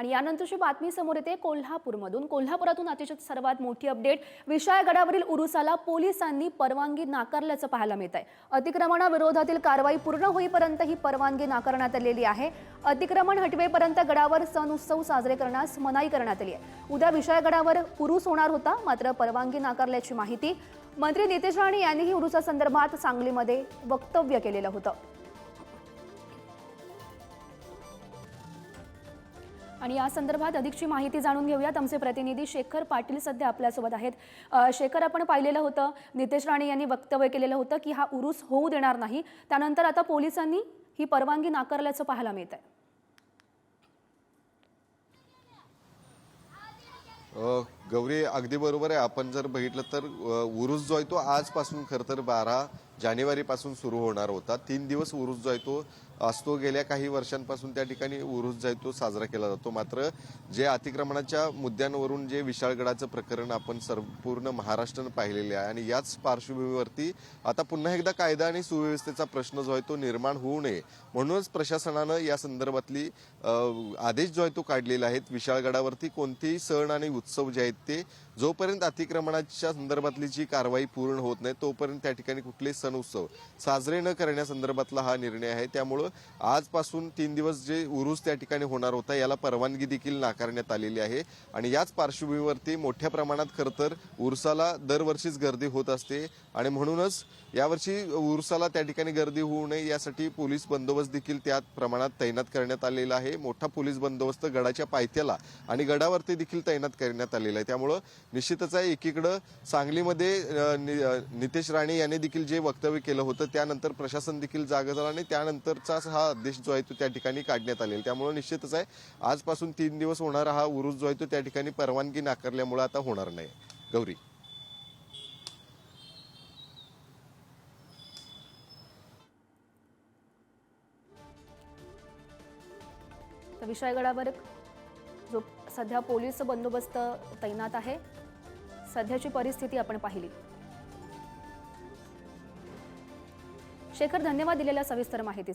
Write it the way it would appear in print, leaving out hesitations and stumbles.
आणि यानंतरची बातमी समोर येते कोल्हापूरमधून। कोल्हापुरातून अतिशय सर्वात मोठी अपडेट, विशाळगडावरील उरुसाला पोलिसांनी परवानगी नाकारल्याचं पाहायला मिळत आहे। अतिक्रमणाविरोधातील कारवाई पूर्ण होईपर्यंत ही परवानगी नाकारण्यात आलेली आहे। अतिक्रमण हटवेपर्यंत गडावर सण उत्सव साजरे करण्यास मनाई करण्यात आली आहे। उद्या विशाळगडावर उरूस होणार होता, मात्र परवानगी नाकारल्याची माहिती मंत्री नितेश राणे यांनीही उरुसासंदर्भात सांगलीमध्ये वक्तव्य केलेलं होतं। आणि या संदर्भात अधिकची माहिती जाणून घेऊयात। आमचे प्रतिनिधी शेखर पाटील सध्या आपल्यासोबत आहेत। शेखर, आपण पाहिलेलं होतं, नितेश राणे यांनी वक्तव्य केलेलं होतं की हा उरूस होऊ देणार नाही, त्यानंतर आता पोलिसांनी ही परवानगी नाकारल्याचं पाहायला मिळत आहे। गौरी, अगदी बरोबर आहे। आपण जर बघितलं तर उरूस जो आहे तो आजपासून खरं तर 12 जानेवारीपासून सुरू होणार होता। 3 दिवस उरूस जो आहे तो असतो। गेल्या काही वर्षांपासून त्या ठिकाणी उरूस जो आहे तो साजरा केला जातो। मात्र जे अतिक्रमणाच्या मुद्द्यांवरून जे विशाळगडाचं प्रकरण आपण संपूर्ण महाराष्ट्रानं पाहिलेले आहे आणि याच पार्श्वभूमीवरती आता पुन्हा एकदा कायदा आणि सुव्यवस्थेचा प्रश्न जो आहे तो निर्माण होऊ नये म्हणूनच प्रशासनानं या संदर्भातली आदेश जो आहे तो काढलेला आहे। विशाळगडावरती कोणतेही सण आणि उत्सव जे आहेत ते जोपर्यंत अतिक्रमणाच्या संदर्भातली जी कारवाई पूर्ण होत नाही तोपर्यंत त्या ठिकाणी कुठले सण उत्सव साजरे न करण्यासंदर्भातला हा निर्णय आहे। त्यामुळे आजपासून 3 दिवस जे उरूस त्या ठिकाणी होणार होता याला परवानगी देखील नाकारण्यात आलेली आहे। आणि याच पार्श्वभूमीवरती मोठ्या प्रमाणात खरं तर उरुसाला दरवर्षीच गर्दी होत असते आणि म्हणूनच यावर्षी उरुसाला त्या ठिकाणी गर्दी होऊ नये यासाठी पोलीस बंदोबस्त देखील त्या प्रमाणात तैनात करण्यात आलेला आहे। मोठा पोलीस बंदोबस्त गडाच्या पायथ्याला आणि गडावरती देखील तैनात करण्यात आलेला आहे। त्यामुळे निश्चितच आहे, एकीकडे सांगलीमध्ये नितेश राणे यांनी देखील जे वक्तव्य केलं होतं त्यानंतर प्रशासन देखील जागं झालं आणि त्यानंतरचा हा आदेश जो आहे तो त्या ठिकाणी काढण्यात आलेला। त्यामुळे निश्चितच आहे, आजपासून 3 दिवस होणारा हा उरूस जो आहे तो त्या ठिकाणी परवानगी नाकारल्यामुळे आता होणार नाही। गौरी, तर विशाळगडावर जो सध्या पोलीस बंदोबस्त तैनात आहे, सध्याची परिस्थिती आपण पाहिली। शेखर, धन्यवाद दिलेल्या सविस्तर माहितीसाठी।